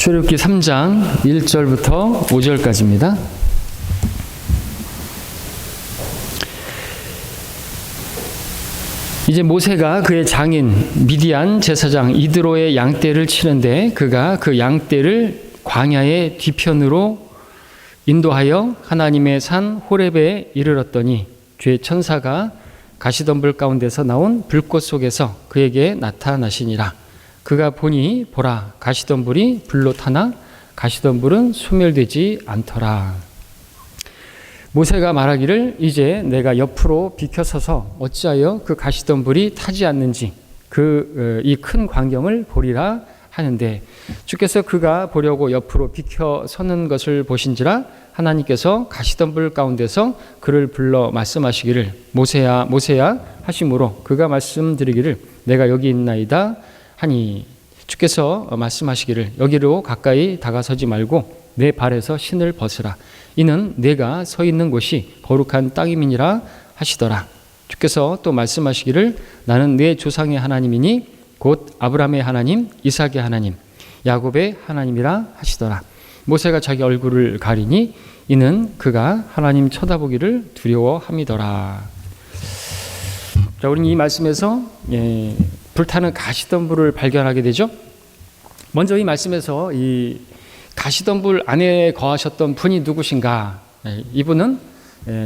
출애굽기 3장 1절부터 5절까지입니다. 이제 모세가 그의 장인 미디안 제사장 이드로의 양떼를 치는데 그가 그 양떼를 광야의 뒤편으로 인도하여 하나님의 산 호렙에 이르렀더니 주의 천사가 가시덤불 가운데서 나온 불꽃 속에서 그에게 나타나시니라. 그가 보니 보라 가시덤불이 불로 타나 가시덤불은 소멸되지 않더라. 모세가 말하기를 이제 내가 옆으로 비켜서서 어찌하여 그 가시덤불이 타지 않는지 이 큰 광경을 보리라 하는데 주께서 그가 보려고 옆으로 비켜 서는 것을 보신지라 하나님께서 가시덤불 가운데서 그를 불러 말씀하시기를 모세야 모세야 하심으로 그가 말씀드리기를 내가 여기 있나이다 하니 주께서 말씀하시기를 여기로 가까이 다가서지 말고 내 발에서 신을 벗으라. 이는 내가 서 있는 곳이 거룩한 땅임이니라 하시더라. 주께서 또 말씀하시기를 나는 내 조상의 하나님이니 곧 아브라함의 하나님, 이삭의 하나님, 야곱의 하나님이라 하시더라. 모세가 자기 얼굴을 가리니 이는 그가 하나님 쳐다보기를 두려워함이더라. 자, 우리는 이 말씀에서 불타는 가시덤불을 발견하게 되죠. 먼저 이 말씀에서 이 가시덤불 안에 거하셨던 분이 누구신가? 이분은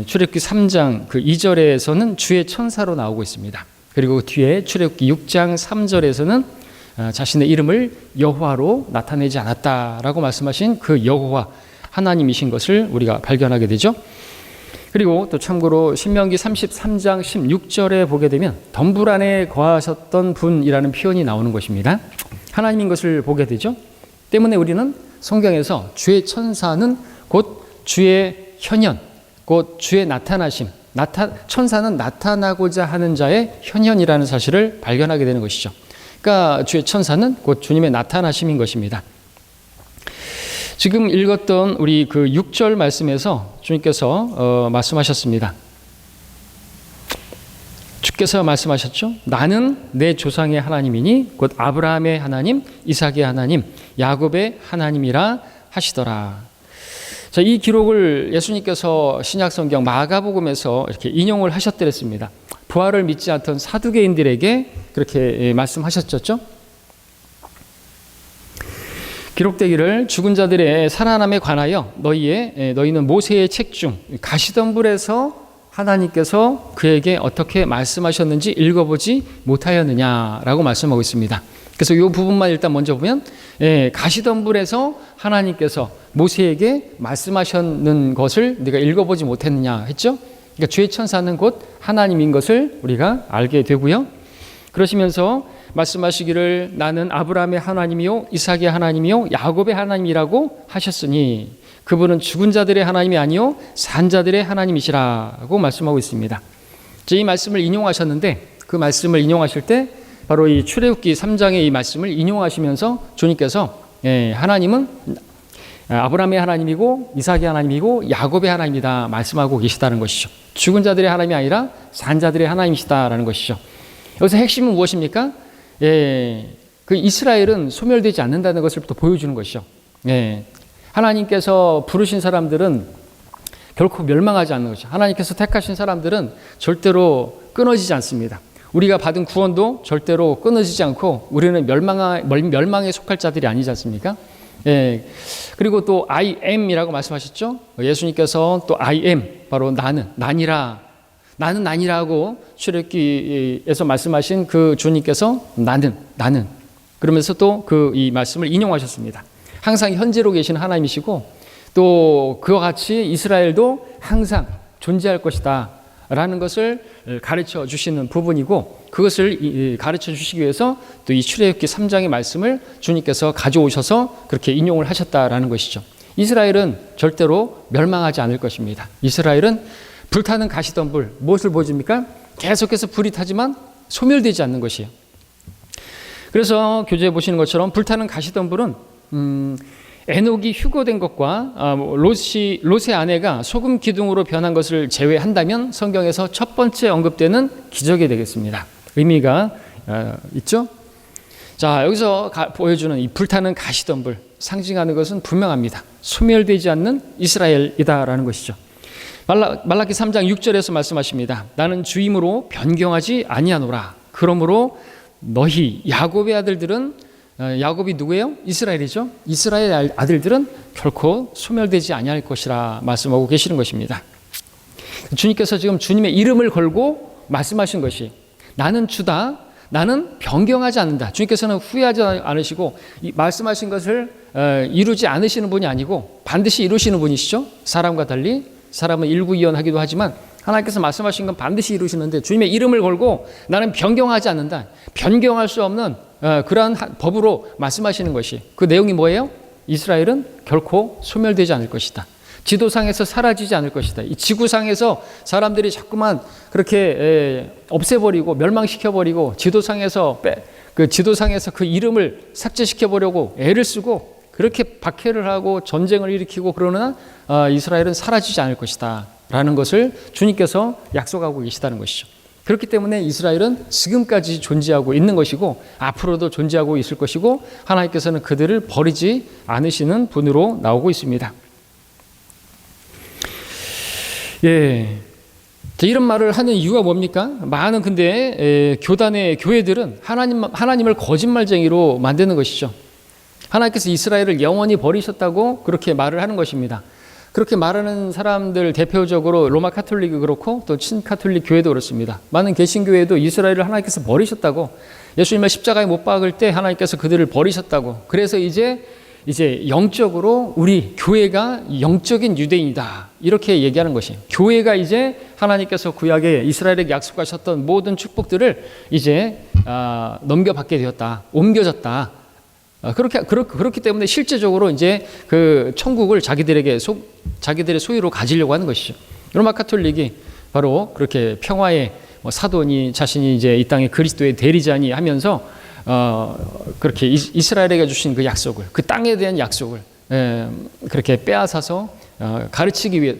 출애굽기 3장 그 2절에서는 주의 천사로 나오고 있습니다. 그리고 뒤에 출애굽기 6장 3절에서는 자신의 이름을 여호와로 나타내지 않았다라고 말씀하신 그 여호와 하나님이신 것을 우리가 발견하게 되죠. 그리고 또 참고로 신명기 33장 16절에 보게 되면 덤불 안에 거하셨던 분이라는 표현이 나오는 것입니다. 하나님인 것을 보게 되죠. 때문에 우리는 성경에서 주의 천사는 곧 주의 현현, 곧 주의 나타나심, 천사는 나타나고자 하는 자의 현현이라는 사실을 발견하게 되는 것이죠. 그러니까 주의 천사는 곧 주님의 나타나심인 것입니다. 지금 읽었던 우리 그 6절 말씀에서 주님께서 말씀하셨습니다. 주께서 말씀하셨죠. 나는 내 조상의 하나님이니 곧 아브라함의 하나님, 이삭의 하나님, 야곱의 하나님이라 하시더라. 자, 이 기록을 예수님께서 신약성경 마가복음에서 이렇게 인용을 하셨더랬습니다. 부활을 믿지 않던 사두개인들에게 그렇게 말씀하셨죠. 기록되기를 죽은 자들의 살아남에 관하여 너희는 모세의 책 중 가시덤불에서 하나님께서 그에게 어떻게 말씀하셨는지 읽어보지 못하였느냐라고 말씀하고 있습니다. 그래서 이 부분만 일단 먼저 보면 가시덤불에서 하나님께서 모세에게 말씀하셨는 것을 네가 읽어보지 못했느냐 했죠. 그러니까 주의 천사는 곧 하나님인 것을 우리가 알게 되고요. 그러시면서 말씀하시기를 나는 아브라함의 하나님이요 이삭의 하나님이요 야곱의 하나님이라고 하셨으니 그분은 죽은 자들의 하나님이 아니요 산 자들의 하나님이시라고 말씀하고 있습니다. 이 말씀을 인용하셨는데 그 말씀을 인용하실 때 바로 이 출애굽기 3장의 이 말씀을 인용하시면서 주님께서 하나님은 아브라함의 하나님이고 이삭의 하나님이고 야곱의 하나님이다 말씀하고 계시다는 것이죠. 죽은 자들의 하나님이 아니라 산 자들의 하나님이시다라는 것이죠. 여기서 핵심은 무엇입니까? 그 이스라엘은 소멸되지 않는다는 것을 또 보여주는 것이죠. 하나님께서 부르신 사람들은 결코 멸망하지 않는 것이죠. 하나님께서 택하신 사람들은 절대로 끊어지지 않습니다. 우리가 받은 구원도 절대로 끊어지지 않고 우리는 멸망에 속할 자들이 아니지 않습니까? 그리고 또 I am이라고 말씀하셨죠. 예수님께서 또 I am, 바로 나는 난이라고 출애굽기에서 말씀하신 그 주님께서 나는 그러면서 또 이 말씀을 인용하셨습니다. 항상 현재로 계신 하나님이시고 또 그와 같이 이스라엘도 항상 존재할 것이다 라는 것을 가르쳐 주시는 부분이고 그것을 가르쳐 주시기 위해서 또 이 출애굽기 3장의 말씀을 주님께서 가져오셔서 그렇게 인용을 하셨다라는 것이죠. 이스라엘은 절대로 멸망하지 않을 것입니다. 이스라엘은 불타는 가시덤불 무엇을 보여줍니까? 계속해서 불이 타지만 소멸되지 않는 것이에요. 그래서 교재에 보시는 것처럼 불타는 가시덤불은 에녹이 휴거된 것과 롯의 아내가 소금 기둥으로 변한 것을 제외한다면 성경에서 첫 번째 언급되는 기적이 되겠습니다. 의미가 있죠? 자, 여기서 보여주는 이 불타는 가시덤불 상징하는 것은 분명합니다. 소멸되지 않는 이스라엘이다라는 것이죠. 말라기 3장 6절에서 말씀하십니다. 나는 주임으로 변경하지 아니하노라. 그러므로 너희 야곱의 아들들은, 야곱이 누구예요? 이스라엘이죠. 이스라엘 아들들은 결코 소멸되지 아니할 것이라 말씀하고 계시는 것입니다. 주님께서 지금 주님의 이름을 걸고 말씀하신 것이, 나는 주다, 나는 변경하지 않는다. 주님께서는 후회하지 않으시고 말씀하신 것을 이루지 않으시는 분이 아니고 반드시 이루시는 분이시죠. 사람과 달리 사람은 일구이연하기도 하지만 하나님께서 말씀하신 건 반드시 이루시는데, 주님의 이름을 걸고 나는 변경하지 않는다. 변경할 수 없는 그러한 법으로 말씀하시는 것이, 그 내용이 뭐예요? 이스라엘은 결코 소멸되지 않을 것이다. 지도상에서 사라지지 않을 것이다. 이 지구상에서 사람들이 자꾸만 그렇게 없애버리고 멸망시켜버리고 지도상에서 그 이름을 삭제시켜보려고 애를 쓰고 그렇게 박해를 하고 전쟁을 일으키고 그러나 이스라엘은 사라지지 않을 것이다 라는 것을 주님께서 약속하고 계시다는 것이죠. 그렇기 때문에 이스라엘은 지금까지 존재하고 있는 것이고 앞으로도 존재하고 있을 것이고, 하나님께서는 그들을 버리지 않으시는 분으로 나오고 있습니다. 예, 이런 말을 하는 이유가 뭡니까? 많은 근데 교단의 교회들은 하나님을 거짓말쟁이로 만드는 것이죠. 하나님께서 이스라엘을 영원히 버리셨다고 그렇게 말을 하는 것입니다. 그렇게 말하는 사람들 대표적으로 로마 카톨릭이 그렇고 또 친카톨릭 교회도 그렇습니다. 많은 개신교회도 이스라엘을 하나님께서 버리셨다고, 예수님을 십자가에 못 박을 때 하나님께서 그들을 버리셨다고, 그래서 이제 영적으로 우리 교회가 영적인 유대인이다 이렇게 얘기하는 것이에요. 교회가 이제 하나님께서 구약에 이스라엘에게 약속하셨던 모든 축복들을 이제 넘겨받게 되었다, 옮겨졌다. 그렇기 때문에 실제적으로 이제 그 천국을 자기들의 소유로 가지려고 하는 것이죠. 로마 카톨릭이 바로 그렇게 평화의 사도니 자신이 이제 이 땅의 그리스도의 대리자니 하면서 그렇게 이스라엘에게 주신 그 약속을, 그 땅에 대한 약속을 그렇게 빼앗아서 가르치기 위해,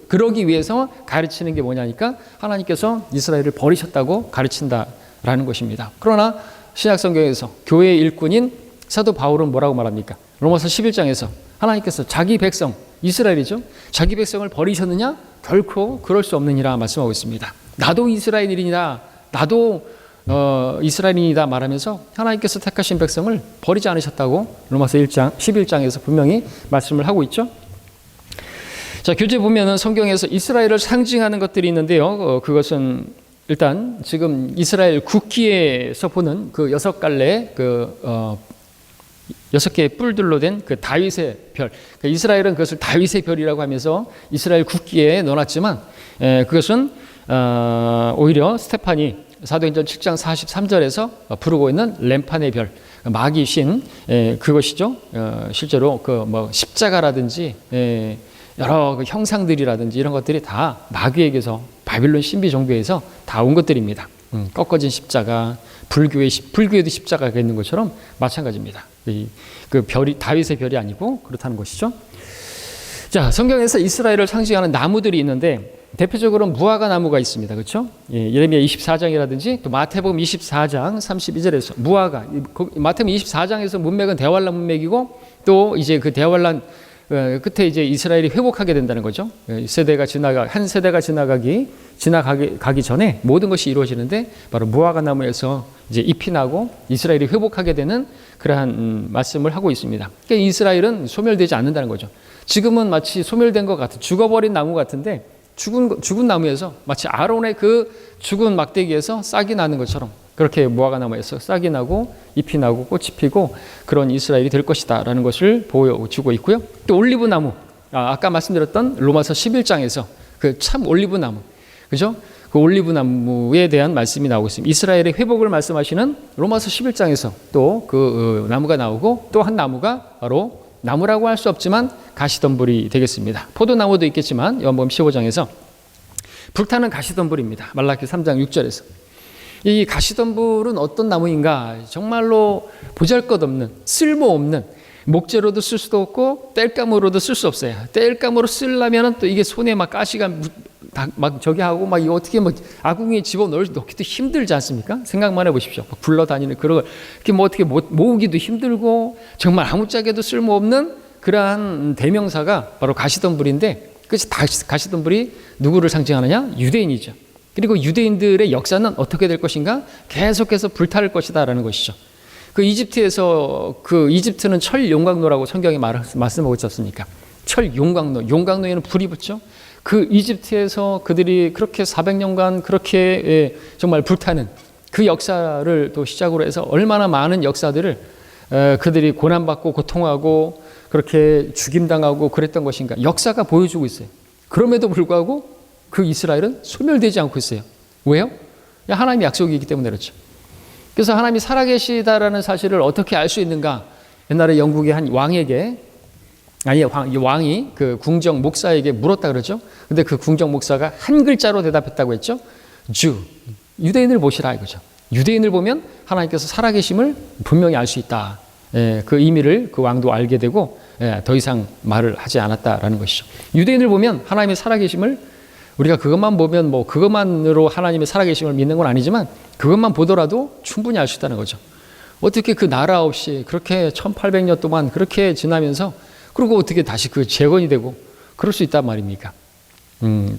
그러기 위해서 가르치는 게 뭐냐니까 하나님께서 이스라엘을 버리셨다고 가르친다라는 것입니다. 그러나 신약 성경에서 교회의 일꾼인 사도 바울은 뭐라고 말합니까? 로마서 11장에서 하나님께서 자기 백성, 이스라엘이죠, 자기 백성을 버리셨느냐? 결코 그럴 수 없느니라 말씀하고 있습니다. 나도 이스라엘인이다, 나도 이스라엘인이다 말하면서 하나님께서 택하신 백성을 버리지 않으셨다고 로마서 1장 11장에서 분명히 말씀을 하고 있죠. 자, 교재 보면은 성경에서 이스라엘을 상징하는 것들이 있는데요. 그것은 일단 지금 이스라엘 국기에서 보는 그 6갈래 6개의 뿔들로 된 그 다윗의 별, 이스라엘은 그것을 다윗의 별이라고 하면서 이스라엘 국기에 넣어놨지만 그것은 오히려 스테판이 사도행전 7장 43절에서 부르고 있는 램판의 별, 마귀 신, 그것이죠. 실제로 십자가라든지 여러 형상들이라든지 이런 것들이 다 마귀에게서, 바빌론 신비 종교에서 다 온 것들입니다. 꺾어진 십자가, 불교에도 십자가가 있는 것처럼 마찬가지입니다. 그 별이 다윗의 별이 아니고 그렇다는 것이죠. 자, 성경에서 이스라엘을 상징하는 나무들이 있는데 대표적으로 무화과 나무가 있습니다. 그렇죠? 예레미야 24장이라든지 또 마태복음 24장 32절에서 무화과, 마태복음 24장에서 문맥은 대환란 문맥이고, 또 이제 그 대환란 끝에 이제 이스라엘이 회복하게 된다는 거죠. 한 세대가 지나가기 전에 모든 것이 이루어지는데 바로 무화과 나무에서 이제 잎이 나고 이스라엘이 회복하게 되는 그러한 말씀을 하고 있습니다. 그러니까 이스라엘은 소멸되지 않는다는 거죠. 지금은 마치 소멸된 것 같은, 죽어버린 나무 같은데 죽은 나무에서 마치 아론의 그 죽은 막대기에서 싹이 나는 것처럼 그렇게 무화과 나무에서 싹이 나고 잎이 나고 꽃이 피고 그런 이스라엘이 될 것이다 라는 것을 보여주고 있고요. 또 올리브 나무, 아까 말씀드렸던 로마서 11장에서 그 참 올리브 나무, 그죠? 그 올리브 나무에 대한 말씀이 나오고 있습니다. 이스라엘의 회복을 말씀하시는 로마서 11장에서 또 그 나무가 나오고, 또 한 나무가 바로 나무라고 할 수 없지만 가시덤불이 되겠습니다. 포도나무도 있겠지만 요한복음 15장에서 불타는 가시덤불입니다. 말라기 3장 6절에서. 이 가시덤불은 어떤 나무인가? 정말로 보잘것없는, 쓸모없는, 목재로도 쓸 수도 없고 땔감으로도 쓸 수 없어요. 땔감으로 쓰려면 또 이게 손에 막 가시가 막 저기 하고 막 이거 어떻게 뭐 아궁이에 집어넣기도 힘들지 않습니까? 생각만 해보십시오. 막 굴러다니는 그런 걸 이렇게 뭐 어떻게 모으기도 힘들고 정말 아무짝에도 쓸모없는 그러한 대명사가 바로 가시덤불인데, 그 가시덤불이 누구를 상징하느냐? 유대인이죠. 그리고 유대인들의 역사는 어떻게 될 것인가? 계속해서 불탈 것이다라는 것이죠. 그 이집트는 철 용광로라고 성경이 말씀하고 있지 않습니까? 철 용광로에는 불이 붙죠. 그 이집트에서 그들이 그렇게 400년간 그렇게 정말 불타는 그 역사를 또 시작으로 해서 얼마나 많은 역사들을 그들이 고난받고 고통하고 그렇게 죽임당하고 그랬던 것인가, 역사가 보여주고 있어요. 그럼에도 불구하고 그 이스라엘은 소멸되지 않고 있어요. 왜요? 하나님의 약속이기 때문에 그렇죠. 그래서 하나님이 살아계시다라는 사실을 어떻게 알 수 있는가? 옛날에 영국의 한 왕에게, 왕이 그 궁정 목사에게 물었다 그러죠. 근데 그 궁정 목사가 한 글자로 대답했다고 했죠. 유대인을 보시라 이거죠. 유대인을 보면 하나님께서 살아계심을 분명히 알 수 있다. 그 의미를 그 왕도 알게 되고 더 이상 말을 하지 않았다라는 것이죠. 유대인을 보면 하나님의 살아계심을, 우리가 그것만 보면 뭐 그것만으로 하나님의 살아계심을 믿는 건 아니지만 그것만 보더라도 충분히 알 수 있다는 거죠. 어떻게 그 나라 없이 그렇게 1800년 동안 그렇게 지나면서 그리고 어떻게 다시 그 재건이 되고 그럴 수 있단 말입니까?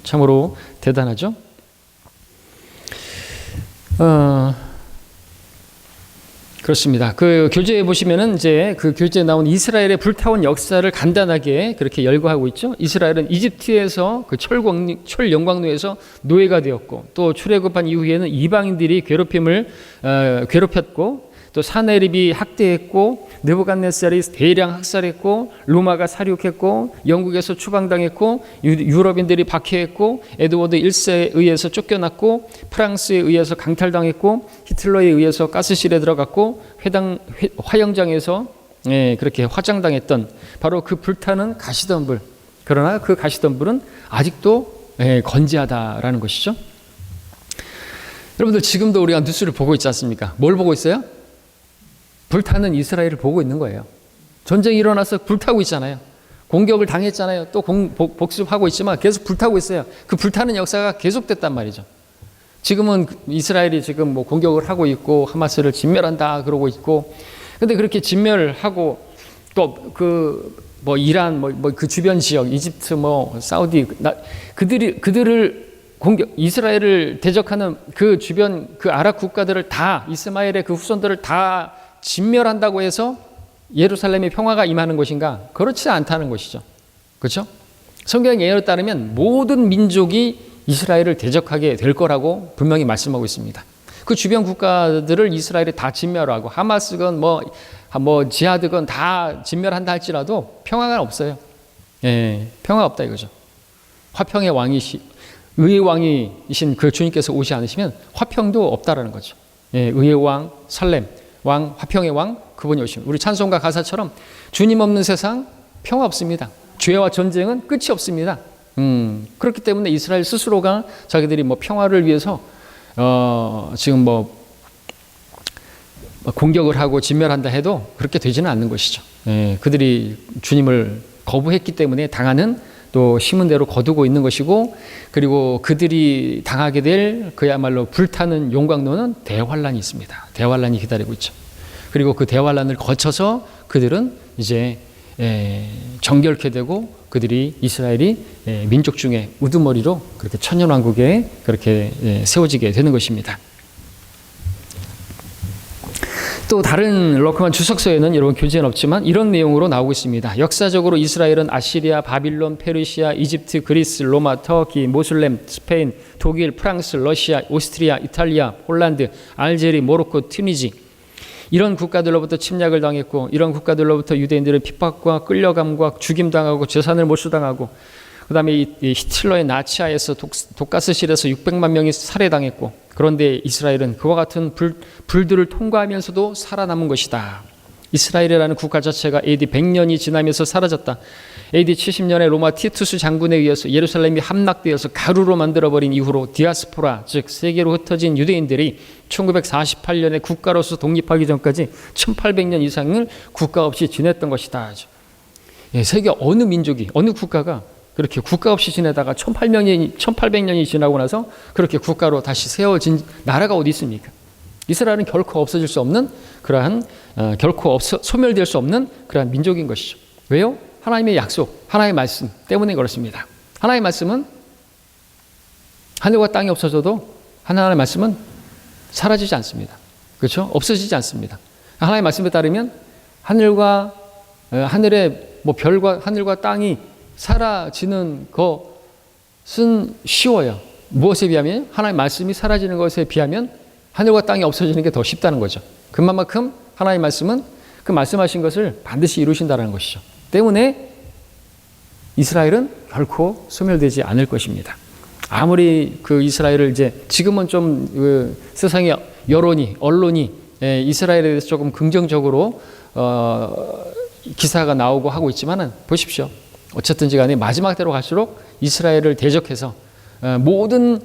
참으로 대단하죠. 그렇습니다. 그 교재에 보시면은 이제 그 교재에 나온 이스라엘의 불타온 역사를 간단하게 그렇게 열거하고 있죠. 이스라엘은 이집트에서 그 철 용광로에서 노예가 되었고, 또 출애굽한 이후에는 이방인들이 괴롭혔고, 또 사네립이 학대했고, 느부갓네살이 대량 학살했고, 로마가 살육했고, 영국에서 추방당했고, 유럽인들이 박해했고, 에드워드 1세에 의해서 쫓겨났고, 프랑스에 의해서 강탈당했고, 히틀러에 의해서 가스실에 들어갔고, 화영장에서 그렇게 화장당했던 바로 그 불타는 가시덤불. 그러나 그 가시덤불은 아직도 건재하다라는 것이죠. 여러분들, 지금도 우리가 뉴스를 보고 있지 않습니까? 뭘 보고 있어요? 불타는 이스라엘을 보고 있는 거예요. 전쟁이 일어나서 불타고 있잖아요. 공격을 당했잖아요. 또 복수하고 있지만 계속 불타고 있어요. 그 불타는 역사가 계속됐단 말이죠. 지금은 이스라엘이 지금 뭐 공격을 하고 있고 하마스를 진멸한다 그러고 있고, 근데 그렇게 진멸하고 또 그 뭐 이란 뭐 그 주변 지역, 이집트 뭐 사우디, 그들을 이스라엘을 대적하는 그 주변 그 아랍 국가들을 다, 이스마엘의 그 후손들을 다 진멸한다고 해서 예루살렘에 평화가 임하는 것인가? 그렇지 않다는 것이죠. 그렇죠? 성경 예언에 따르면 모든 민족이 이스라엘을 대적하게 될 거라고 분명히 말씀하고 있습니다. 그 주변 국가들을 이스라엘이 다 진멸하고 하마스건 뭐 지하드건 다 진멸한다 할지라도 평화가 없어요. 평화가 없다 이거죠. 화평의 의의 왕이신 그 주님께서 오지 않으시면 화평도 없다라는 거죠. 의의 왕 살렘 왕, 화평의 왕, 그분이 오시면, 우리 찬송가 가사처럼 주님 없는 세상 평화 없습니다. 죄와 전쟁은 끝이 없습니다. 그렇기 때문에 이스라엘 스스로가 자기들이 뭐 평화를 위해서 지금 뭐 공격을 하고 진멸한다 해도 그렇게 되지는 않는 것이죠. 그들이 주님을 거부했기 때문에 당하는, 또 심은 대로 거두고 있는 것이고, 그리고 그들이 당하게 될 그야말로 불타는 용광로는 대환란이 있습니다. 대환란이 기다리고 있죠. 그리고 그 대환란을 거쳐서 그들은 이제 정결케 되고, 그들이 이스라엘이 민족 중에 우두머리로 그렇게 천년왕국에 그렇게 세워지게 되는 것입니다. 또 다른 러크만 주석서에는 여러분 교재는 없지만 이런 내용으로 나오고 있습니다. 역사적으로 이스라엘은 아시리아, 바빌론, 페르시아, 이집트, 그리스, 로마, 터키, 모슬렘, 스페인, 독일, 프랑스, 러시아, 오스트리아, 이탈리아, 폴란드, 알제리, 모로코, 튀니지, 이런 국가들로부터 침략을 당했고, 이런 국가들로부터 유대인들은 핍박과 끌려감과 죽임당하고 재산을 몰수당하고, 그 다음에 이 히틀러의 나치하에서 독가스실에서 600만 명이 살해당했고, 그런데 이스라엘은 그와 같은 불들을 통과하면서도 살아남은 것이다. 이스라엘이라는 국가 자체가 AD 100년이 지나면서 사라졌다. AD 70년에 로마 티투스 장군에 의해서 예루살렘이 함락되어서 가루로 만들어버린 이후로 디아스포라, 즉 세계로 흩어진 유대인들이 1948년에 국가로서 독립하기 전까지 1800년 이상을 국가 없이 지냈던 것이다. 세계 어느 민족이, 어느 국가가 그렇게 국가 없이 지내다가 1800년이 지나고 나서 그렇게 국가로 다시 세워진 나라가 어디 있습니까? 이스라엘은 결코 없어질 수 없는 그러한 결코 소멸될 수 없는 그러한 민족인 것이죠. 왜요? 하나님의 약속, 하나님의 말씀 때문에 그렇습니다. 하나님의 말씀은 하늘과 땅이 없어져도 하나님의 말씀은 사라지지 않습니다. 그렇죠? 없어지지 않습니다. 하나님의 말씀에 따르면 하늘의 별과 하늘과 땅이 사라지는 것은 쉬워요. 무엇에 비하면 하나님의 말씀이 사라지는 것에 비하면 하늘과 땅이 없어지는 게 더 쉽다는 거죠. 그만큼 하나님의 말씀은 그 말씀하신 것을 반드시 이루신다는 것이죠. 때문에 이스라엘은 결코 소멸되지 않을 것입니다. 아무리 그 이스라엘을 지금은 좀 세상의 언론이 이스라엘에 대해서 조금 긍정적으로 기사가 나오고 하고 있지만은 보십시오. 어쨌든지 간에 마지막 때로 갈수록 이스라엘을 대적해서 모든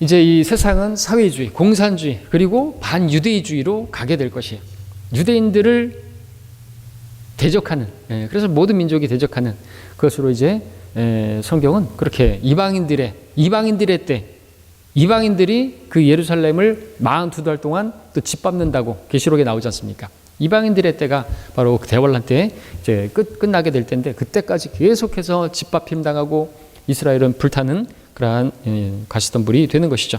이 세상은 사회주의, 공산주의 그리고 반유대주의로 가게 될 것이에요. 유대인들을 대적하는, 그래서 모든 민족이 대적하는 그것으로 성경은 그렇게 이방인들의 때 이방인들이 그 예루살렘을 42달 동안 또 짓밟는다고 계시록에 나오지 않습니까? 이방인들의 때가 바로 대환란 때 끝나게 될 때인데 그때까지 계속해서 짓밟힘 당하고 이스라엘은 불타는 그러한 가시덤불이 되는 것이죠.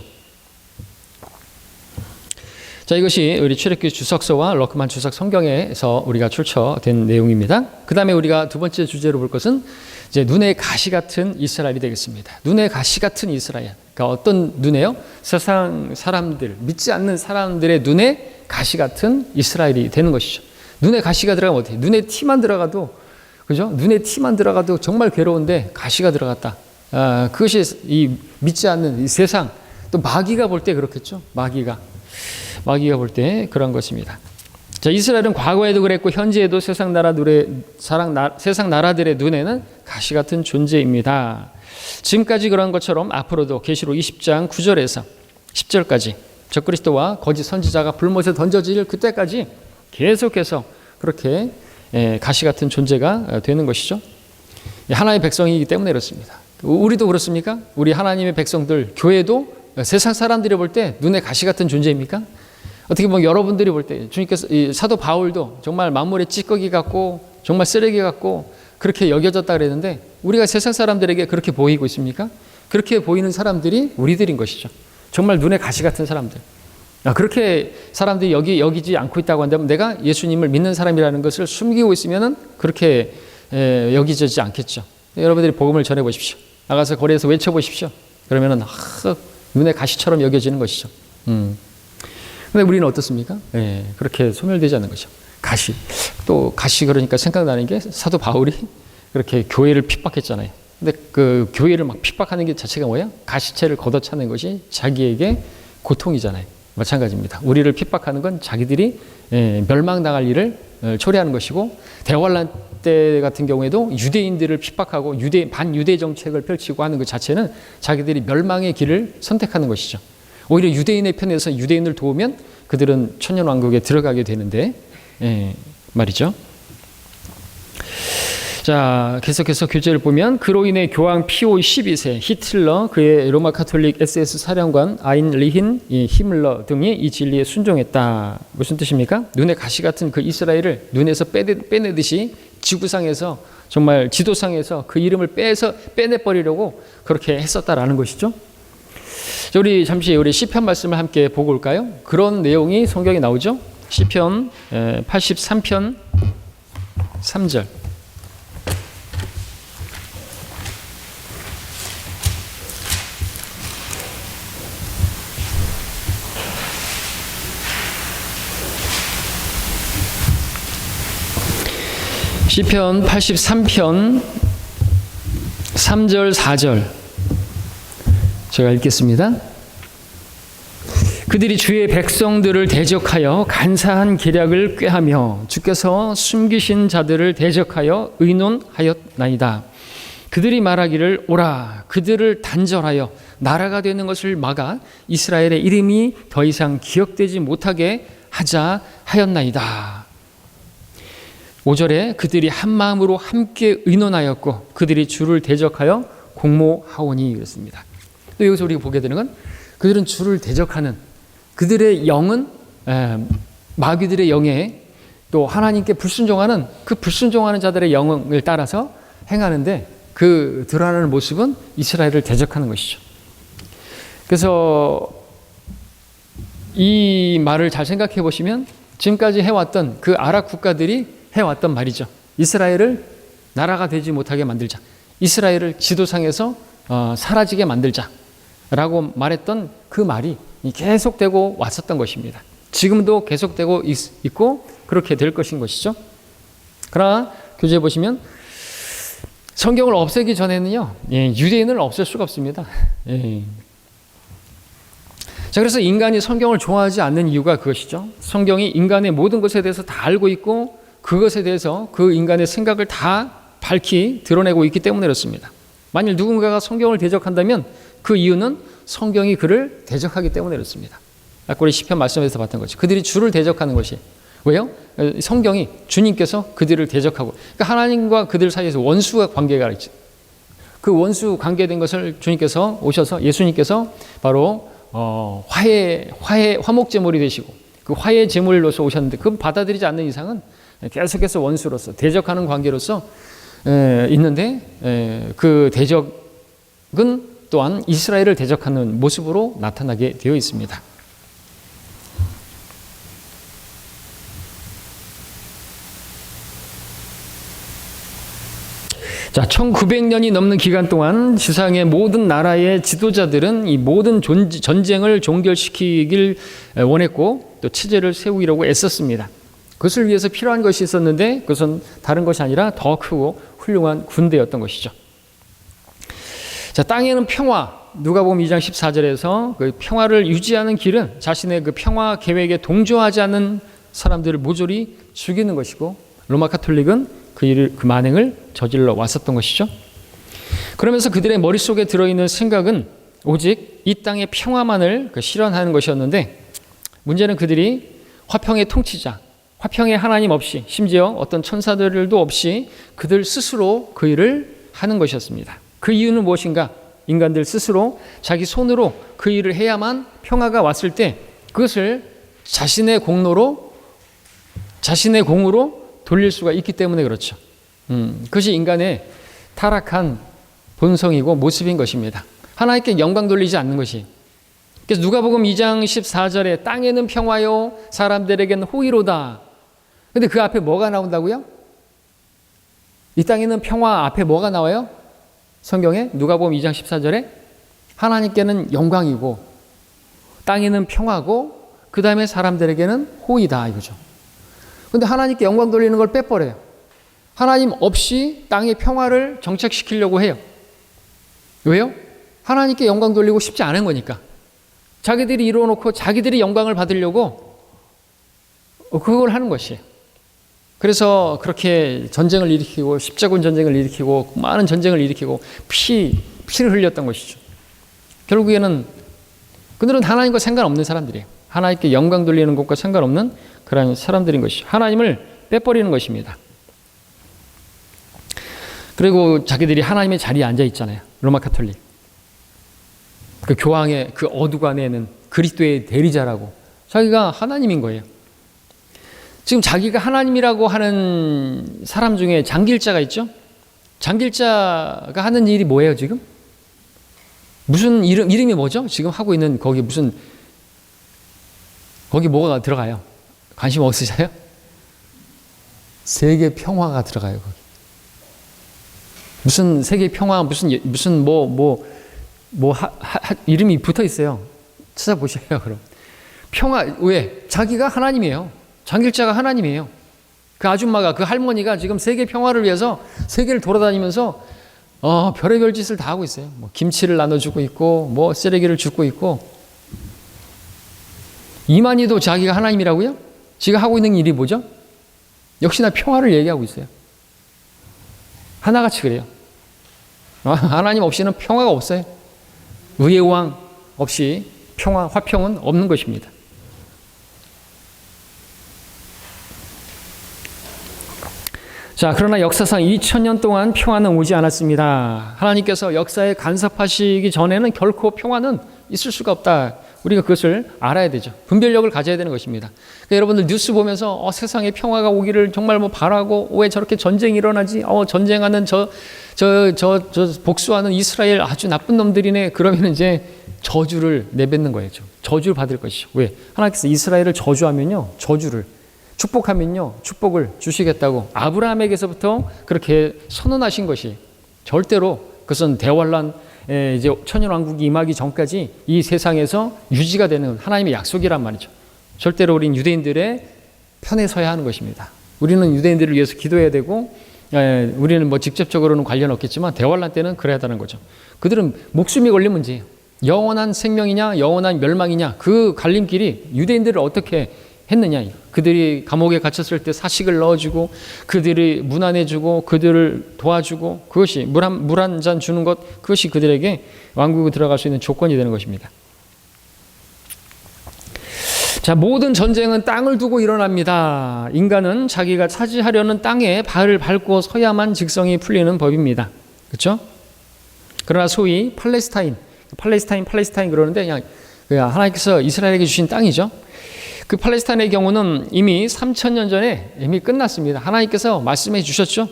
자, 이것이 우리 출애굽기 주석서와 러크만 주석 성경에서 우리가 출처된 내용입니다. 그 다음에 우리가 두 번째 주제로 볼 것은 눈의 가시 같은 이스라엘이 되겠습니다. 눈의 가시 같은 이스라엘. 그러니까 어떤 눈에요? 세상 사람들, 믿지 않는 사람들의 눈에 가시 같은 이스라엘이 되는 것이죠. 눈에 가시가 들어가면 어떻게? 눈에 티만 들어가도, 그죠? 눈에 티만 들어가도 정말 괴로운데 가시가 들어갔다. 그것이 이 믿지 않는 이 세상, 또 마귀가 볼 때 그렇겠죠. 마귀가 볼 때 그런 것입니다. 자, 이스라엘은 과거에도 그랬고 현재에도 세상 나라들의 눈에는 가시 같은 존재입니다. 지금까지 그런 것처럼 앞으로도 계시록 20장 9절에서 10절까지 적그리스도와 거짓 선지자가 불못에 던져질 그때까지 계속해서 그렇게 가시 같은 존재가 되는 것이죠. 하나님의 백성이기 때문에 그렇습니다. 우리도 그렇습니까? 우리 하나님의 백성들, 교회도 세상 사람들이 볼 때 눈에 가시 같은 존재입니까? 어떻게 보면 여러분들이 볼 때 주님께서 사도 바울도 정말 만물의 찌꺼기 같고 정말 쓰레기 같고 그렇게 여겨졌다 그랬는데 우리가 세상 사람들에게 그렇게 보이고 있습니까? 그렇게 보이는 사람들이 우리들인 것이죠. 정말 눈에 가시 같은 사람들. 그렇게 사람들이 여기지 않고 있다고 한다면 내가 예수님을 믿는 사람이라는 것을 숨기고 있으면은 그렇게 여기지 않겠죠. 여러분들이 복음을 전해 보십시오. 나가서 거리에서 외쳐 보십시오. 그러면은 눈에 가시처럼 여겨지는 것이죠. 근데 우리는 어떻습니까? 그렇게 소멸되지 않는 것이죠. 또 가시 그러니까 생각나는 게 사도 바울이 그렇게 교회를 핍박했잖아요. 근데 그 교회를 막 핍박하는 게 자체가 뭐야? 가시채를 걷어차는 것이 자기에게 고통이잖아요. 마찬가지입니다. 우리를 핍박하는 건 자기들이 멸망당할 일을 초래하는 것이고 대환란 때 같은 경우에도 유대인들을 핍박하고 반유대 정책을 펼치고 하는 것 자체는 자기들이 멸망의 길을 선택하는 것이죠. 오히려 유대인의 편에서 유대인을 도우면 그들은 천년왕국에 들어가게 되는데 말이죠. 자, 계속해서 교재를 보면 그로 인해 교황 피오 12세, 히틀러, 그의 로마 카톨릭 SS 사령관 아인 리힌, 히물러 등이 이 진리에 순종했다. 무슨 뜻입니까? 눈에 가시 같은 그 이스라엘을 눈에서 빼내듯이 지구상에서 정말 지도상에서 그 이름을 빼내버리려고 그렇게 했었다라는 것이죠. 자, 우리 잠시 시편 말씀을 함께 보고 올까요? 그런 내용이 성경에 나오죠. 시편 83편 3절. 시편 83편 3절 4절 제가 읽겠습니다. 그들이 주의 백성들을 대적하여 간사한 계략을 꾀하며 주께서 숨기신 자들을 대적하여 의논하였나이다. 그들이 말하기를 오라 그들을 단절하여 나라가 되는 것을 막아 이스라엘의 이름이 더 이상 기억되지 못하게 하자 하였나이다. 5절에 그들이 한 마음으로 함께 의논하였고 그들이 주를 대적하여 공모하오니 그랬습니다. 또 여기서 우리가 보게 되는 건 그들은 주를 대적하는 그들의 영은 마귀들의 영에 또 하나님께 불순종하는 그 불순종하는 자들의 영을 따라서 행하는데 그 드러나는 모습은 이스라엘을 대적하는 것이죠. 그래서 이 말을 잘 생각해 보시면 지금까지 해왔던 그 아랍 국가들이 해왔던 말이죠. 이스라엘을 나라가 되지 못하게 만들자. 이스라엘을 지도상에서 사라지게 만들자라고 말했던 그 말이 계속되고 왔었던 것입니다. 지금도 계속되고 있고 그렇게 될 것인 것이죠. 그러나 교재에 보시면 성경을 없애기 전에는요, 유대인을 없앨 수가 없습니다. 자, 그래서 인간이 성경을 좋아하지 않는 이유가 그것이죠. 성경이 인간의 모든 것에 대해서 다 알고 있고 그것에 대해서 그 인간의 생각을 다 밝히 드러내고 있기 때문에 그렇습니다. 만일 누군가가 성경을 대적한다면 그 이유는 성경이 그를 대적하기 때문에 그렇습니다. 아까 우리 시편 말씀에서 봤던 거죠. 그들이 주를 대적하는 것이. 왜요? 성경이 주님께서 그들을 대적하고, 그러니까 하나님과 그들 사이에서 원수가 관계가 있죠. 그 원수 관계된 것을 주님께서 오셔서 예수님께서 바로 화목 제물이 되시고 그 화해 제물로서 오셨는데 그 받아들이지 않는 이상은 계속해서 원수로서 대적하는 관계로서 있는데 그 대적은 또한 이스라엘을 대적하는 모습으로 나타나게 되어 있습니다. 자, 1900년이 넘는 기간 동안 지상의 모든 나라의 지도자들은 이 모든 전쟁을 종결시키길 원했고 또 체제를 세우려고 애썼습니다. 그것을 위해서 필요한 것이 있었는데 그것은 다른 것이 아니라 더 크고 훌륭한 군대였던 것이죠. 자, 땅에는 평화, 누가복음 2장 14절에서 그 평화를 유지하는 길은 자신의 그 평화 계획에 동조하지 않는 사람들을 모조리 죽이는 것이고 로마 카톨릭은 그 만행을 저질러 왔었던 것이죠. 그러면서 그들의 머릿속에 들어있는 생각은 오직 이 땅의 평화만을 실현하는 것이었는데 문제는 그들이 화평의 통치자, 화평의 하나님 없이 심지어 어떤 천사들도 없이 그들 스스로 그 일을 하는 것이었습니다. 그 이유는 무엇인가? 인간들 스스로 자기 손으로 그 일을 해야만 평화가 왔을 때 그것을 자신의 공으로 돌릴 수가 있기 때문에 그렇죠. 그것이 인간의 타락한 본성이고 모습인 것입니다. 하나님께 영광 돌리지 않는 것이. 그래서 누가복음 2장 14절에 땅에는 평화요 사람들에게는 호의로다. 근데 그 앞에 뭐가 나온다고요? 이 땅에는 평화 앞에 뭐가 나와요? 성경에 누가복음 2장 14절에 하나님께는 영광이고 땅에는 평화고 그 다음에 사람들에게는 호의다 이거죠. 근데 하나님께 영광 돌리는 걸 빼버려요. 하나님 없이 땅의 평화를 정착시키려고 해요. 왜요? 하나님께 영광 돌리고 싶지 않은 거니까. 자기들이 이루어놓고 자기들이 영광을 받으려고 그걸 하는 것이에요. 그래서 그렇게 전쟁을 일으키고 십자군 전쟁을 일으키고 많은 전쟁을 일으키고 피를 흘렸던 것이죠. 결국에는 그들은 하나님과 상관없는 사람들이에요. 하나님께 영광 돌리는 것과 상관없는 그런 사람들인 것이죠. 하나님을 빼버리는 것입니다. 그리고 자기들이 하나님의 자리에 앉아 있잖아요. 로마 카톨릭. 그 교황의 그 어두간에는 그리스도의 대리자라고 자기가 하나님인 거예요. 지금 자기가 하나님이라고 하는 사람 중에 장길자가 있죠. 장길자가 하는 일이 뭐예요 지금? 무슨 이름이 뭐죠? 지금 하고 있는 거기 거기 뭐가 들어가요? 관심 없으세요? 세계 평화가 들어가요 거기. 무슨 세계 평화 무슨 이름이 붙어 있어요. 찾아보셔요 그럼. 평화 왜? 자기가 하나님이에요. 장길자가 하나님이에요. 그 아줌마가 그 할머니가 지금 세계 평화를 위해서 세계를 돌아다니면서 별의별 짓을 다 하고 있어요. 뭐 김치를 나눠주고 있고 뭐 쓰레기를 줍고 있고. 이만희도 자기가 하나님이라고요? 지가 하고 있는 일이 뭐죠? 역시나 평화를 얘기하고 있어요. 하나같이 그래요. 하나님 없이는 평화가 없어요. 의의 왕 없이 화평은 없는 것입니다. 자, 그러나 역사상 2000년 동안 평화는 오지 않았습니다. 하나님께서 역사에 간섭하시기 전에는 결코 평화는 있을 수가 없다. 우리가 그것을 알아야 되죠. 분별력을 가져야 되는 것입니다. 그러니까 여러분들 뉴스 보면서 세상에 평화가 오기를 정말 바라고, 왜 저렇게 전쟁이 일어나지? 전쟁하는 저 복수하는 이스라엘 아주 나쁜 놈들이네. 그러면 이제 저주를 내뱉는 거예요. 저주를 받을 것이죠. 왜? 하나님께서 이스라엘을 저주하면요, 저주를, 축복하면요, 축복을 주시겠다고 아브라함에게서부터 그렇게 선언하신 것이, 절대로 그것은 대환란, 이제 천년왕국이 임하기 전까지 이 세상에서 유지가 되는 하나님의 약속이란 말이죠. 절대로 우린 유대인들의 편에 서야 하는 것입니다. 우리는 유대인들을 위해서 기도해야 되고, 우리는 직접적으로는 관련 없겠지만 대환란 때는 그래야 하는 거죠. 그들은 목숨이 걸린 문제예요. 영원한 생명이냐 영원한 멸망이냐, 그 갈림길이 유대인들을 어떻게 했느냐. 그들이 감옥에 갇혔을 때 사식을 넣어주고, 그들이 문안해주고, 그들을 도와주고, 그것이 물 한 잔 주는 것, 그것이 그들에게 왕국에 들어갈 수 있는 조건이 되는 것입니다. 자, 모든 전쟁은 땅을 두고 일어납니다. 인간은 자기가 차지하려는 땅에 발을 밟고 서야만 직성이 풀리는 법입니다. 그렇죠? 그러나 소위 팔레스타인 그러는데 그냥 하나님께서 이스라엘에게 주신 땅이죠. 그 팔레스타인의 경우는 이미 3000년 전에 이미 끝났습니다. 하나님께서 말씀해 주셨죠.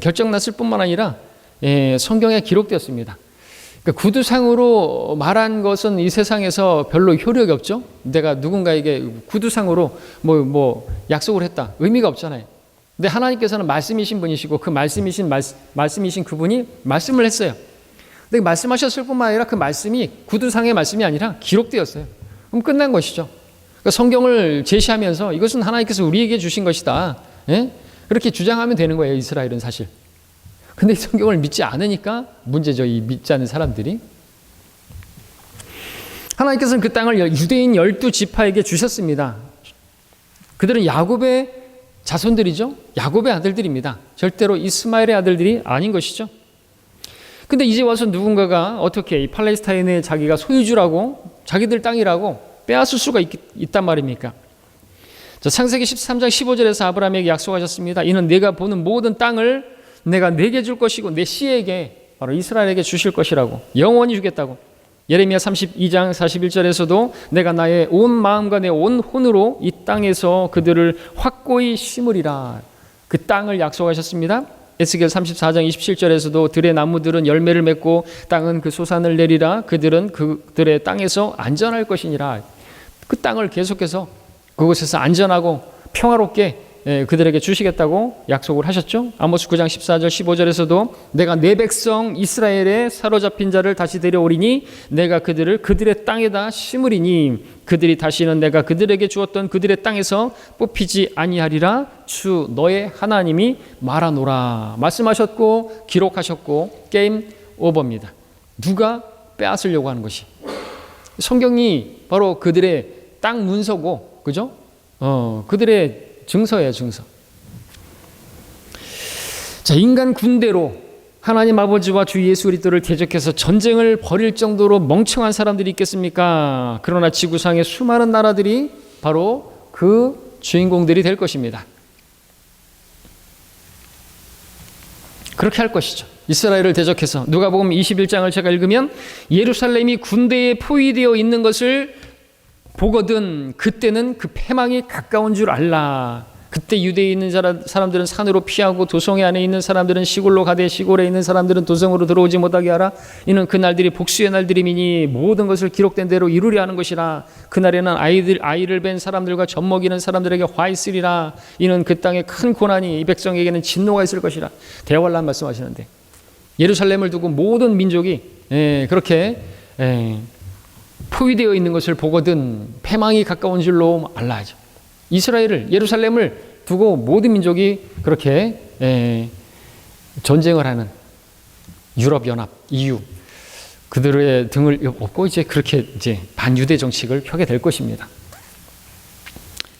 결정났을 뿐만 아니라 성경에 기록되었습니다. 그러니까 구두상으로 말한 것은 이 세상에서 별로 효력이 없죠. 내가 누군가에게 구두상으로 약속을 했다, 의미가 없잖아요. 근데 하나님께서는 말씀이신 분이시고, 그 말씀이신 그분이 말씀을 했어요. 근데 말씀하셨을 뿐만 아니라 그 말씀이 구두상의 말씀이 아니라 기록되었어요. 그럼 끝난 것이죠. 그러니까 성경을 제시하면서 이것은 하나님께서 우리에게 주신 것이다, 그렇게 주장하면 되는 거예요, 이스라엘은 사실. 근데 성경을 믿지 않으니까 문제죠, 이 믿지 않는 사람들이. 하나님께서는 그 땅을 유대인 12지파에게 주셨습니다. 그들은 야곱의 자손들이죠. 야곱의 아들들입니다. 절대로 이스마엘의 아들들이 아닌 것이죠. 근데 이제 와서 누군가가 어떻게 이 팔레스타인의 자기가 소유주라고, 자기들 땅이라고 빼앗을 수가 있단 말입니까? 자, 창세기 13장 15절에서 아브라함에게 약속하셨습니다. 이는 내가 보는 모든 땅을 내가 내게 줄 것이고 내 씨에게, 바로 이스라엘에게 주실 것이라고, 영원히 주겠다고. 예레미야 32장 41절에서도 내가 나의 온 마음과 내 온 혼으로 이 땅에서 그들을 확고히 심으리라, 그 땅을 약속하셨습니다. 에스겔 34장 27절에서도 들의 나무들은 열매를 맺고 땅은 그 소산을 내리라, 그들은 그들의 땅에서 안전할 것이니라. 그 땅을 계속해서 그곳에서 안전하고 평화롭게 그들에게 주시겠다고 약속을 하셨죠. 아모스 9장 14절 15절에서도 내가 내 백성 이스라엘의 사로잡힌 자를 다시 데려오리니 내가 그들을 그들의 땅에다 심으리니 그들이 다시는 내가 그들에게 주었던 그들의 땅에서 뽑히지 아니하리라, 주 너의 하나님이 말하노라. 말씀하셨고 기록하셨고 게임 오버입니다. 누가 빼앗으려고 하는 것이, 성경이 바로 그들의 땅 문서고, 그죠? 그들의 증서예요, 증서. 자, 인간 군대로 하나님 아버지와 주 예수 그리스도를 대적해서 전쟁을 벌일 정도로 멍청한 사람들이 있겠습니까? 그러나 지구상의 수많은 나라들이 바로 그 주인공들이 될 것입니다. 그렇게 할 것이죠. 이스라엘을 대적해서 누가복음 21장을 제가 읽으면 예루살렘이 군대에 포위되어 있는 것을 보거든 그때는 그 패망이 가까운 줄 알라. 그때 유대에 있는 사람들은 산으로 피하고 도성의 안에 있는 사람들은 시골로 가되 시골에 있는 사람들은 도성으로 들어오지 못하게 하라. 이는 그 날들이 복수의 날들이미니 모든 것을 기록된 대로 이루려 하는 것이라. 그날에는 아이를 뵌 사람들과 젖먹이는 사람들에게 화 있으리라. 이는 그 땅에 큰 고난이 이 백성에게는 진노가 있을 것이라. 대환란 말씀하시는데 예루살렘을 두고 모든 민족이 그렇게 포위되어 있는 것을 보거든 패망이 가까운 줄로 알라하죠. 이스라엘을, 예루살렘을 두고 모든 민족이 그렇게 전쟁을 하는 유럽연합, EU, 그들의 등을 업고 이제 그렇게 이제 반유대 정책을 펴게 될 것입니다.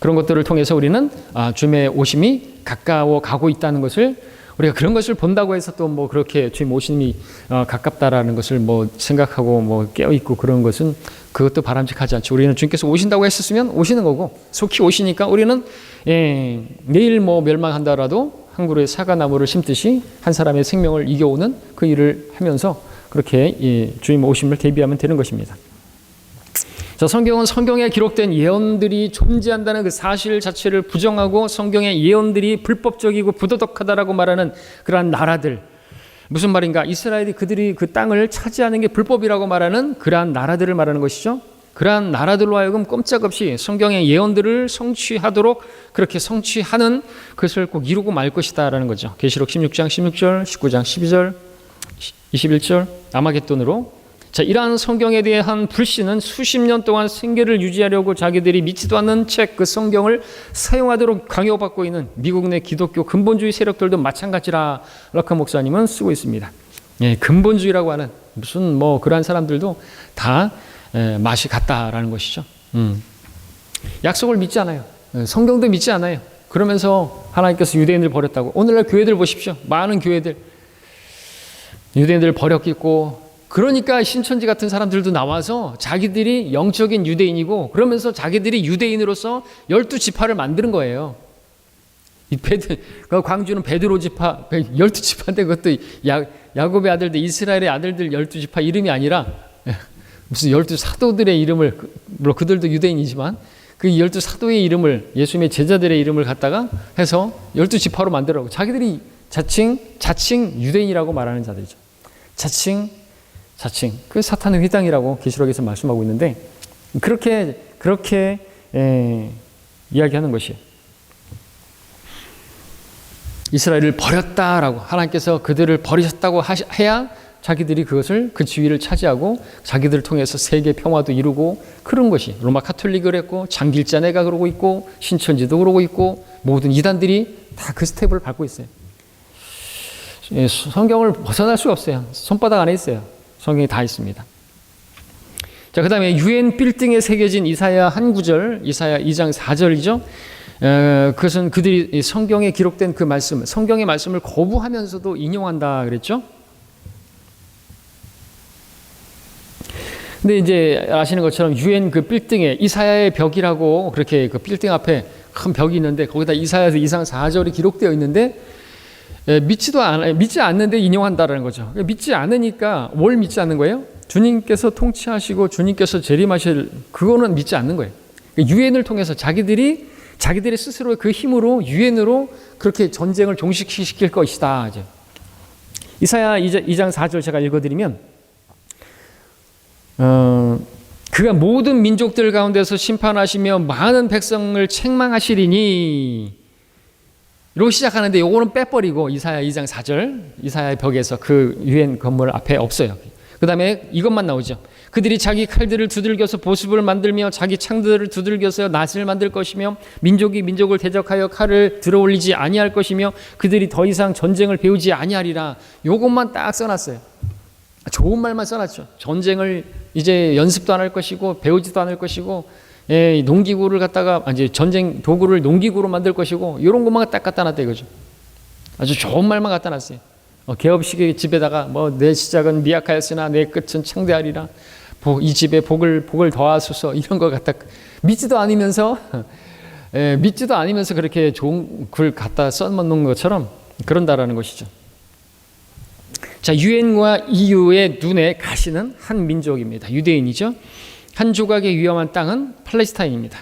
그런 것들을 통해서 우리는 주님의 오심이 가까워 가고 있다는 것을, 우리가 그런 것을 본다고 해서 또 뭐 그렇게 주님 오심이 가깝다라는 것을 뭐 생각하고 뭐 깨어 있고 그런 것은 그것도 바람직하지 않죠. 우리는 주님께서 오신다고 했었으면 오시는 거고, 속히 오시니까 우리는 내일 뭐 멸망한다라도 한 그루의 사과나무를 심듯이 한 사람의 생명을 이겨오는 그 일을 하면서 그렇게 주님 오심을 대비하면 되는 것입니다. 자, 성경은 성경에 기록된 예언들이 존재한다는 그 사실 자체를 부정하고 성경의 예언들이 불법적이고 부도덕하다라고 말하는 그러한 나라들, 무슨 말인가? 이스라엘이 그들이 그 땅을 차지하는 게 불법이라고 말하는 그러한 나라들을 말하는 것이죠. 그러한 나라들로 하여금 꼼짝없이 성경의 예언들을 성취하도록 그렇게 성취하는 것을 꼭 이루고 말 것이다라는 거죠. 계시록 16장 16절, 19장 12절, 21절 아마겟돈으로. 자, 이러한 성경에 대한 불신은 수십 년 동안 생계를 유지하려고 자기들이 믿지도 않는 책 그 성경을 사용하도록 강요받고 있는 미국 내 기독교 근본주의 세력들도 마찬가지라 럭커 목사님은 쓰고 있습니다. 예, 근본주의라고 하는 무슨 그러한 사람들도 다 맛이 같다라는 것이죠. 약속을 믿지 않아요. 성경도 믿지 않아요. 그러면서 하나님께서 유대인들 버렸다고. 오늘날 교회들 보십시오. 많은 교회들 유대인들 버렸겠고, 그러니까 신천지 같은 사람들도 나와서 자기들이 영적인 유대인이고 그러면서 자기들이 유대인으로서 12지파를 만드는 거예요. 광주는 베드로 지파 12지파인데 그것도 야곱의 아들들, 이스라엘의 아들들 12지파 이름이 아니라 무슨 12사도들의 이름을, 물론 그들도 유대인이지만 그 12사도의 이름을, 예수님의 제자들의 이름을 갖다가 해서 12지파로 만들라고. 자기들이 자칭 유대인이라고 말하는 자들이죠. 자칭 그 사탄의 회당이라고 계시록에서 말씀하고 있는데 그렇게 이야기하는 것이에요. 이스라엘을 버렸다라고, 하나님께서 그들을 버리셨다고 해야 자기들이 그것을, 그 지위를 차지하고 자기들을 통해서 세계 평화도 이루고 그런 것이, 로마 카톨릭이 그랬고 장길자네가 그러고 있고 신천지도 그러고 있고 모든 이단들이 다 그 스텝을 밟고 있어요. 성경을 벗어날 수가 없어요. 손바닥 안에 있어요. 성경이 다 있습니다. 자, 그 다음에 유엔 빌딩에 새겨진 이사야 한 구절, 이사야 2장 4절이죠. 그것은 그들이 성경에 기록된 그 말씀, 성경의 말씀을 거부하면서도 인용한다 그랬죠. 근데 이제 아시는 것처럼 유엔 그 빌딩에 이사야의 벽이라고 그렇게 그 빌딩 앞에 큰 벽이 있는데 거기다 이사야서 2장 4절이 기록되어 있는데 믿지 않는데 인용한다라는 거죠. 믿지 않으니까 뭘 믿지 않는 거예요? 주님께서 통치하시고 주님께서 재림하실, 그거는 믿지 않는 거예요. 유엔을 통해서 자기들의 스스로의 그 힘으로 유엔으로 그렇게 전쟁을 종식시킬 것이다. 이제 이사야 2장 4절 제가 읽어드리면 그가 모든 민족들 가운데서 심판하시며 많은 백성을 책망하시리니 로 시작하는데 요거는 빼버리고 이사야 2장 4절 이사야의 벽에서 그 유엔 건물 앞에 없어요. 그 다음에 이것만 나오죠. 그들이 자기 칼들을 두들겨서 보습을 만들며 자기 창들을 두들겨서 낫을 만들 것이며 민족이 민족을 대적하여 칼을 들어올리지 아니할 것이며 그들이 더 이상 전쟁을 배우지 아니하리라. 요것만 딱 써놨어요. 좋은 말만 써놨죠. 전쟁을 이제 연습도 안 할 것이고 배우지도 않을 것이고 농기구를 갖다가 이제 전쟁 도구를 농기구로 만들 것이고 이런 것만 딱 갖다 놨다 이거죠. 아주 좋은 말만 갖다 놨어요. 개업식의 집에다가 내 시작은 미약하였으나 내 끝은 창대하리라. 이 집에 복을 더하소서 이런 거 갖다 믿지도 않으면서 그렇게 좋은 글 갖다 써놓는 것처럼 그런다라는 것이죠. 자, 유엔과 EU의 눈에 가시는 한 민족입니다. 유대인이죠. 한 조각의 위험한 땅은 팔레스타인입니다.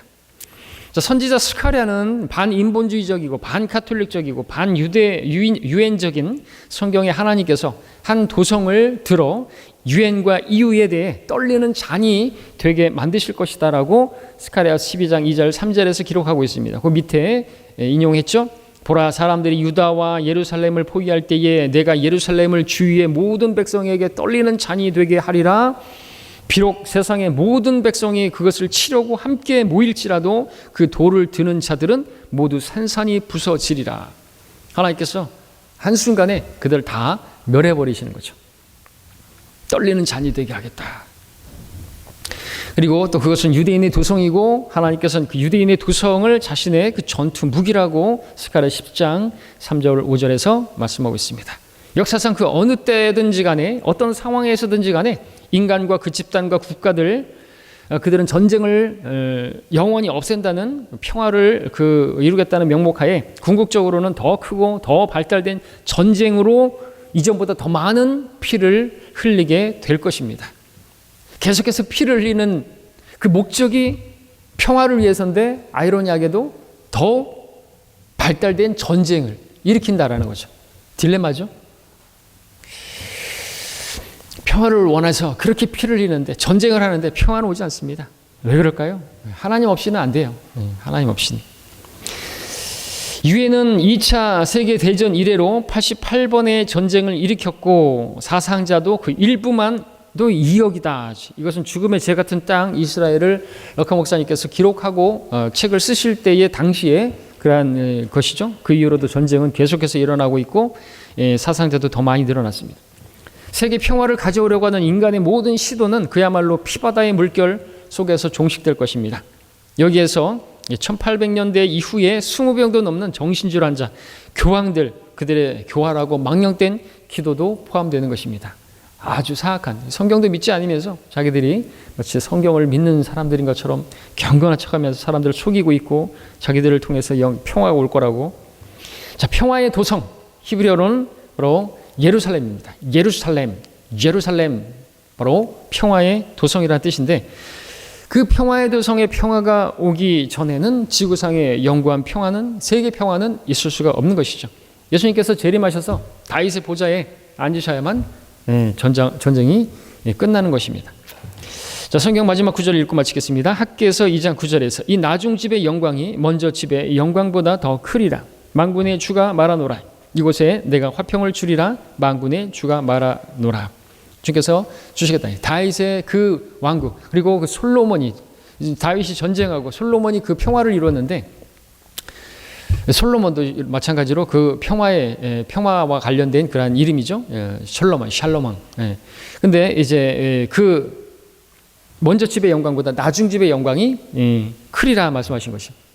자, 선지자 스가랴는 반인본주의적이고 반카톨릭적이고 반유엔적인 성경의 하나님께서 한 도성을 들어 유엔과 EU에 대해 떨리는 잔이 되게 만드실 것이다라고 스가랴 12장 2절 3절에서 기록하고 있습니다. 그 밑에 인용했죠. 보라, 사람들이 유다와 예루살렘을 포기할 때에 내가 예루살렘을 주위의 모든 백성에게 떨리는 잔이 되게 하리라. 비록 세상의 모든 백성이 그것을 치려고 함께 모일지라도 그 돌을 드는 자들은 모두 산산이 부서지리라. 하나님께서 한순간에 그들을 다 멸해버리시는 거죠. 떨리는 잔이 되게 하겠다. 그리고 또 그것은 유대인의 도성이고 하나님께서는 그 유대인의 도성을 자신의 그 전투 무기라고 스가랴 10장 3절 5절에서 말씀하고 있습니다. 역사상 그 어느 때든지 간에 어떤 상황에서든지 간에 인간과 그 집단과 국가들 그들은 전쟁을 영원히 없앤다는 평화를 이루겠다는 명목하에 궁극적으로는 더 크고 더 발달된 전쟁으로 이전보다 더 많은 피를 흘리게 될 것입니다. 계속해서 피를 흘리는 그 목적이 평화를 위해서인데 아이러니하게도 더 발달된 전쟁을 일으킨다라는 거죠. 딜레마죠. 평화를 원해서 그렇게 피를 흘리는데 전쟁을 하는데 평화는 오지 않습니다. 왜 그럴까요? 하나님 없이는 안 돼요. 하나님 없이는. 유엔은 2차 세계대전 이래로 88번의 전쟁을 일으켰고 사상자도 그 일부만도 2억이다. 이것은 죽음의 재 같은 땅 이스라엘을 럭커 목사님께서 기록하고 책을 쓰실 때의 당시에 그러한 것이죠. 그 이후로도 전쟁은 계속해서 일어나고 있고 사상자도 더 많이 늘어났습니다. 세계 평화를 가져오려고 하는 인간의 모든 시도는 그야말로 피바다의 물결 속에서 종식될 것입니다. 여기에서 1800년대 이후에 20병도 넘는 정신질환자, 교황들, 그들의 교활하고 망령된 기도도 포함되는 것입니다. 아주 사악한, 성경도 믿지 않으면서 자기들이 마치 성경을 믿는 사람들인 것처럼 경건한 척하면서 사람들을 속이고 있고 자기들을 통해서 평화가 올 거라고. 자, 평화의 도성, 히브리어로는 바로 예루살렘입니다. 예루살렘, 바로 평화의 도성이라는 뜻인데 그 평화의 도성의 평화가 오기 전에는 지구상의 영구한 평화는, 세계 평화는 있을 수가 없는 것이죠. 예수님께서 재림하셔서 다윗의 보좌에 앉으셔야만 전쟁이 끝나는 것입니다. 자, 성경 마지막 구절을 읽고 마치겠습니다. 학개서 2장 9절에서 이 나중집의 영광이 먼저 집의 영광보다 더 크리라. 만군의 주가 말하노라. 이곳에 내가 화평을 주리라. 만군의 주가 말하노라. 주께서 주시겠다. 다윗의 그 왕국, 그리고 그 솔로몬이, 다윗이 전쟁하고 솔로몬이 그 평화를 이루었는데 솔로몬도 마찬가지로 그 평화와 관련된 그러한 이름이죠. 샬로몬. 근데 이제 그 먼저 집의 영광보다 나중 집의 영광이 크리라 말씀하신 것입니다.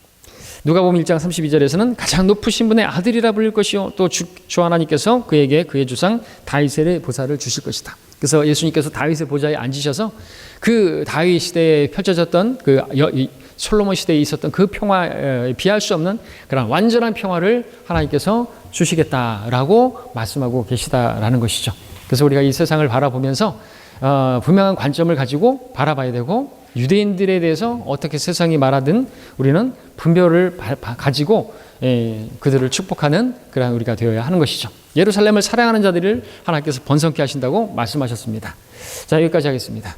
누가복음 1장 32절에서는 가장 높으신 분의 아들이라 불릴 것이요 또 주 하나님께서 그에게 그의 주상 다윗의 보좌를 주실 것이다. 그래서 예수님께서 다윗의 보좌에 앉으셔서 그 다윗 시대에 펼쳐졌던 그 솔로몬 시대에 있었던 그 평화에 비할 수 없는 그런 완전한 평화를 하나님께서 주시겠다라고 말씀하고 계시다라는 것이죠. 그래서 우리가 이 세상을 바라보면서 분명한 관점을 가지고 바라봐야 되고 유대인들에 대해서 어떻게 세상이 말하든 우리는 분별을 가지고 그들을 축복하는 그런 우리가 되어야 하는 것이죠. 예루살렘을 사랑하는 자들을 하나님께서 번성케 하신다고 말씀하셨습니다. 자, 여기까지 하겠습니다.